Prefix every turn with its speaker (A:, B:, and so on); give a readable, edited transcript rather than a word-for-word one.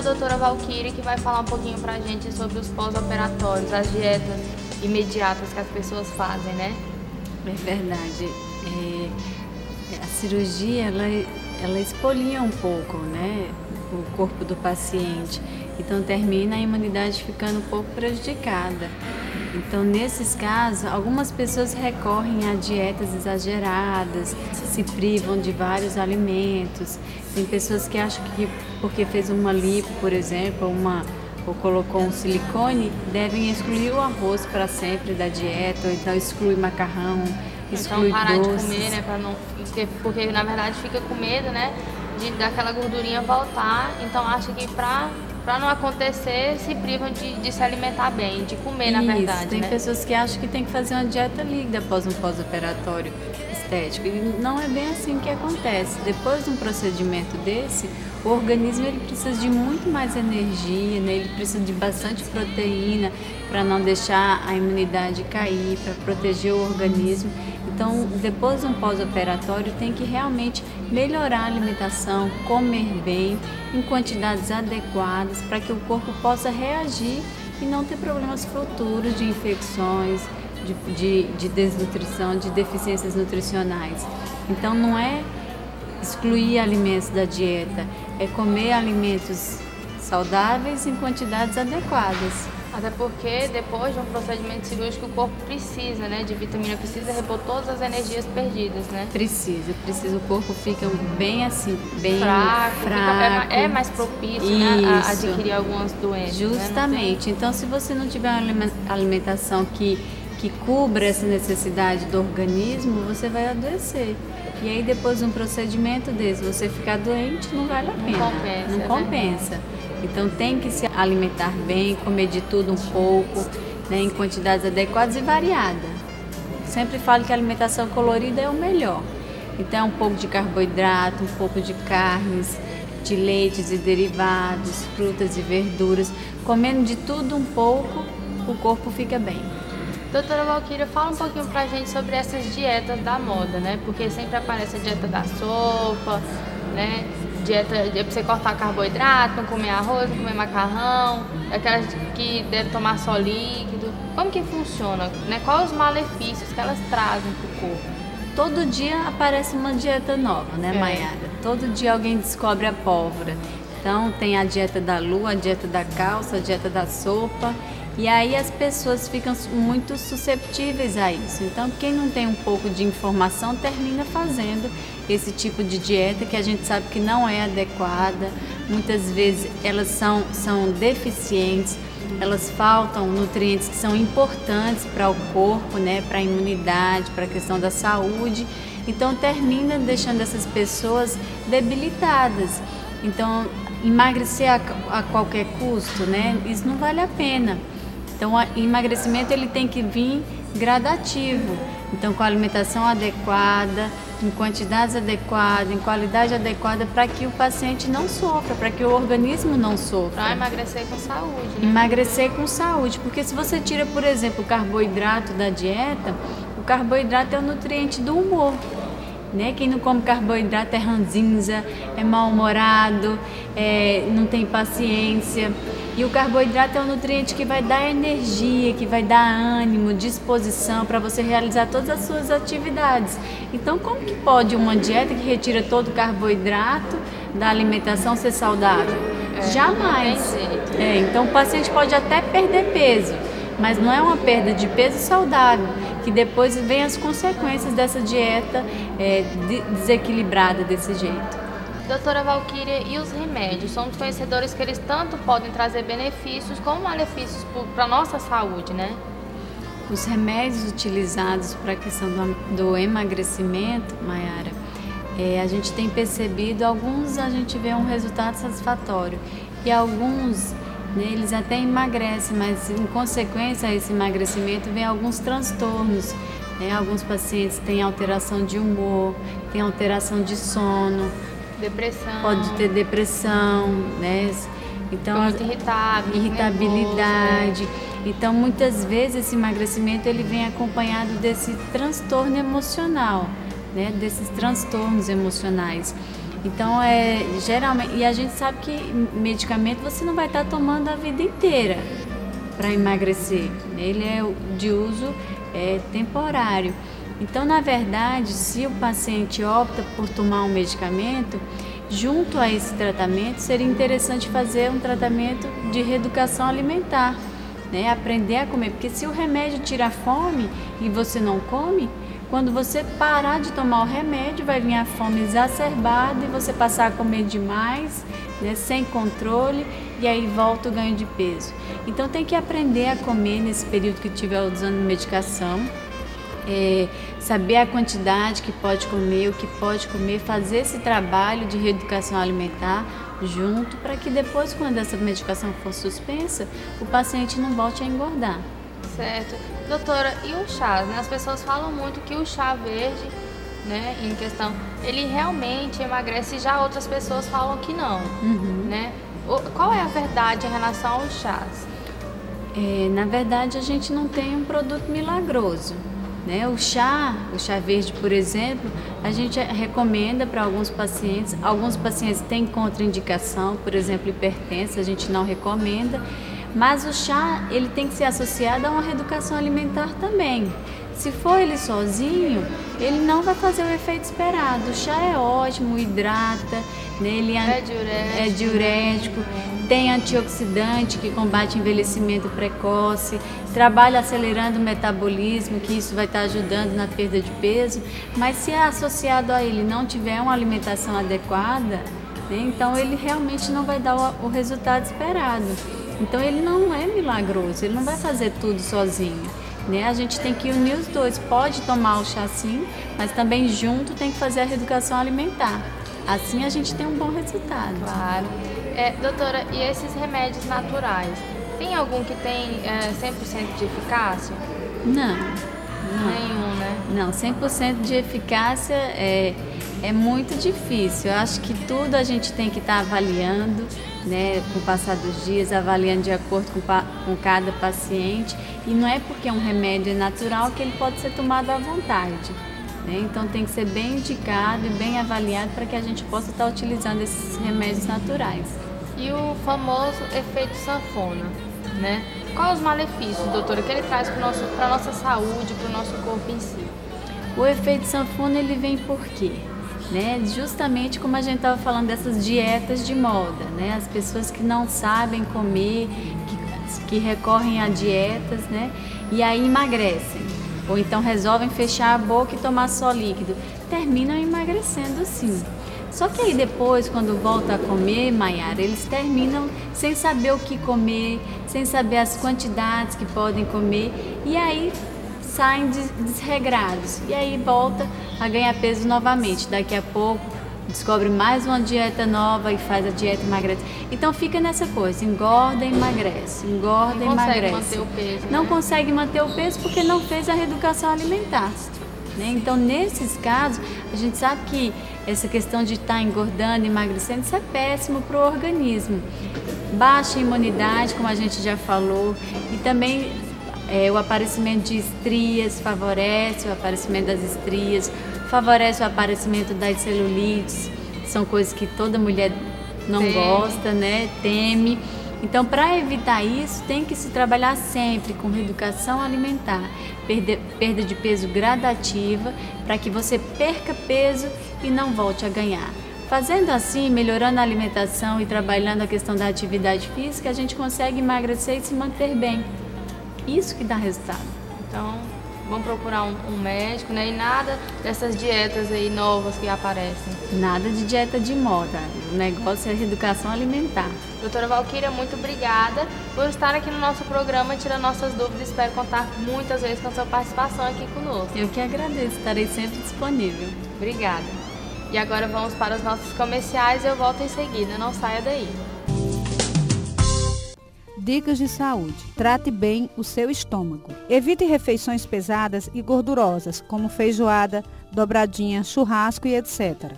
A: a doutora Valquíria, que vai falar um pouquinho pra gente sobre os pós-operatórios, as dietas imediatas que as pessoas fazem, né?
B: É verdade. A cirurgia, ela expolia um pouco, né, o corpo do paciente. Então termina a imunidade ficando um pouco prejudicada. Então, nesses casos, algumas pessoas recorrem a dietas exageradas, se privam de vários alimentos. Tem pessoas que acham que porque fez uma lipo, por exemplo, ou colocou um silicone, devem excluir o arroz para sempre da dieta, ou então exclui macarrão, exclui
A: então, parar
B: doces.
A: de comer, né, pra não, porque na verdade fica com medo, né, daquela gordurinha voltar. Então, acha que para não acontecer, se privam de se alimentar bem, de comer, na verdade,
B: tem
A: né?
B: pessoas que acham que tem que fazer uma dieta líquida após um pós-operatório estético. E não é bem assim que acontece. Depois de um procedimento desse, o organismo ele precisa de muito mais energia, né? Ele precisa de bastante proteína para não deixar a imunidade cair, para proteger o organismo. Então, depois de um pós-operatório, tem que realmente melhorar a alimentação, comer bem, em quantidades adequadas, para que o corpo possa reagir e não ter problemas futuros de infecções, de desnutrição, de deficiências nutricionais. Então, não é excluir alimentos da dieta, é comer alimentos saudáveis em quantidades adequadas.
A: Até porque depois de um procedimento cirúrgico o corpo precisa, né, de vitamina, precisa repor todas as energias perdidas, né?
B: Precisa, o corpo fica bem assim, bem
A: fraco. É mais propício, né, a
B: Isso.
A: adquirir algumas doenças.
B: Justamente,
A: né?
B: Então se você não tiver uma alimentação que cubra essa necessidade do organismo, você vai adoecer. E aí depois de um procedimento desse, você ficar doente, não vale a pena. Não compensa. Então tem que se alimentar bem, comer de tudo um pouco, né, em quantidades adequadas e variadas. Sempre falo que a alimentação colorida é o melhor. Então é um pouco de carboidrato, um pouco de carnes, de leites e derivados, frutas e verduras. Comendo de tudo um pouco, o corpo fica bem.
A: Doutora Valquíria, fala um pouquinho pra gente sobre essas dietas da moda, né? Porque sempre aparece a dieta da sopa, né? Dieta pra você cortar carboidrato, não comer arroz, não comer macarrão, aquelas que deve tomar só líquido. Como que funciona, né? Quais os malefícios que elas trazem pro corpo?
B: Todo dia aparece uma dieta nova, né, Mayara? Todo dia alguém descobre a pólvora. Então tem a dieta da lua, a dieta da calça, a dieta da sopa. E aí as pessoas ficam muito susceptíveis a isso. Então quem não tem um pouco de informação termina fazendo esse tipo de dieta que a gente sabe que não é adequada. Muitas vezes elas são deficientes, elas faltam nutrientes que são importantes para o corpo, né, para a imunidade, para a questão da saúde. Então termina deixando essas pessoas debilitadas. Então emagrecer a qualquer custo, né, isso não vale a pena. Então, o emagrecimento ele tem que vir gradativo. Então, com a alimentação adequada, em quantidades adequadas, em qualidade adequada, para que o paciente não sofra, para que o organismo não sofra.
A: Para emagrecer com saúde, né?
B: Emagrecer com saúde, porque se você tira, por exemplo, o carboidrato da dieta, o carboidrato é o nutriente do humor. Né? Quem não come carboidrato é ranzinza, é mal-humorado, não tem paciência. E o carboidrato é um nutriente que vai dar energia, que vai dar ânimo, disposição para você realizar todas as suas atividades. Então, como que pode uma dieta que retira todo o carboidrato da alimentação ser saudável? Jamais. Então, o paciente pode até perder peso, mas não é uma perda de peso saudável, que depois vem as consequências dessa dieta desequilibrada desse jeito.
A: Doutora Valquíria, e os remédios? Somos conhecedores que eles tanto podem trazer benefícios como malefícios para a nossa saúde, né?
B: Os remédios utilizados para a questão do emagrecimento, Mayara, a gente tem percebido, alguns a gente vê um resultado satisfatório e alguns, né, eles até emagrecem, mas em consequência a esse emagrecimento vem alguns transtornos. Alguns pacientes têm alteração de humor, têm alteração de sono,
A: depressão.
B: Pode ter depressão, né? Então,
A: muito irritável,
B: irritabilidade.
A: Nervoso,
B: Então, muitas vezes esse emagrecimento ele vem acompanhado desse transtorno emocional, né? Desses transtornos emocionais. Então, geralmente, e a gente sabe que medicamento você não vai estar tomando a vida inteira para emagrecer, ele é de uso temporário. Então, na verdade, se o paciente opta por tomar um medicamento, junto a esse tratamento, seria interessante fazer um tratamento de reeducação alimentar, né? Aprender a comer, porque se o remédio tira a fome e você não come, quando você parar de tomar o remédio, vai vir a fome exacerbada e você passar a comer demais, né, sem controle, e aí volta o ganho de peso. Então tem que aprender a comer nesse período que estiver usando medicação, saber a quantidade que pode comer, o que pode comer, fazer esse trabalho de reeducação alimentar junto, para que depois, quando essa medicação for suspensa, o paciente não volte a engordar.
A: Certo. Doutora, e o chá, né? As pessoas falam muito que o chá verde, né, em questão, ele realmente emagrece, já outras pessoas falam que não, né? Qual é a verdade em relação aos chás?
B: Na verdade, a gente não tem um produto milagroso, né? O chá verde, por exemplo, a gente recomenda para alguns pacientes têm contraindicação, por exemplo, hipertensa, a gente não recomenda. Mas o chá, ele tem que ser associado a uma reeducação alimentar também. Se for ele sozinho, ele não vai fazer o efeito esperado. O chá é ótimo, hidrata, né? Ele é diurético, tem antioxidante que combate envelhecimento precoce, trabalha acelerando o metabolismo, que isso vai estar ajudando na perda de peso. Mas se associado a ele não tiver uma alimentação adequada, né, então ele realmente não vai dar o resultado esperado. Então ele não é milagroso, ele não vai fazer tudo sozinho, né? A gente tem que unir os dois, pode tomar o chá sim, mas também junto tem que fazer a reeducação alimentar. Assim a gente tem um bom resultado.
A: Claro. Doutora, e esses remédios naturais, tem algum que tem 100% de eficácia?
B: Não.
A: Nenhum, né?
B: Não, 100% de eficácia é muito difícil. Eu acho que tudo a gente tem que estar avaliando, né, com o passar dos dias, avaliando de acordo com cada paciente. E não é porque um remédio é natural que ele pode ser tomado à vontade, né? Então tem que ser bem indicado e bem avaliado para que a gente possa estar utilizando esses remédios naturais.
A: E o famoso efeito sanfona, né? Quais os malefícios, doutora, que ele traz para a nossa saúde, para o nosso corpo em si?
B: O efeito sanfona, ele vem por quê? Né? Justamente como a gente estava falando dessas dietas de moda, né? As pessoas que não sabem comer, que recorrem a dietas, né? E aí emagrecem, ou então resolvem fechar a boca e tomar só líquido, terminam emagrecendo sim. Só que aí depois, quando volta a comer, Maiara, eles terminam sem saber o que comer, sem saber as quantidades que podem comer, e aí saem desregrados, e aí volta a ganhar peso novamente. Daqui a pouco descobre mais uma dieta nova e faz a dieta e emagrece. Então fica nessa coisa, engorda e emagrece, engorda e emagrece.
A: Não consegue manter o peso,
B: não
A: né?
B: consegue manter o peso porque não fez a reeducação alimentar, né? Então nesses casos, a gente sabe que essa questão de estar engordando e emagrecendo, isso é péssimo para o organismo. Baixa imunidade, como a gente já falou, e também o aparecimento de estrias, favorece o aparecimento das estrias, favorece o aparecimento das celulites, são coisas que toda mulher não gosta, né? Teme. Então, para evitar isso, tem que se trabalhar sempre com reeducação alimentar, perda de peso gradativa, para que você perca peso e não volte a ganhar. Fazendo assim, melhorando a alimentação e trabalhando a questão da atividade física, a gente consegue emagrecer e se manter bem. Isso que dá resultado.
A: Então, vamos procurar um médico, né? E nada dessas dietas aí novas que aparecem.
B: Nada de dieta de moda. O negócio é reeducação alimentar.
A: Doutora Valquíria, muito obrigada por estar aqui no nosso programa, tirando nossas dúvidas. Espero contar muitas vezes com a sua participação aqui conosco.
B: Eu que agradeço, estarei sempre disponível.
A: Obrigada. E agora vamos para os nossos comerciais. Eu volto em seguida, não saia daí.
C: Dicas de saúde. Trate bem o seu estômago. Evite refeições pesadas e gordurosas, como feijoada, dobradinha, churrasco e etc.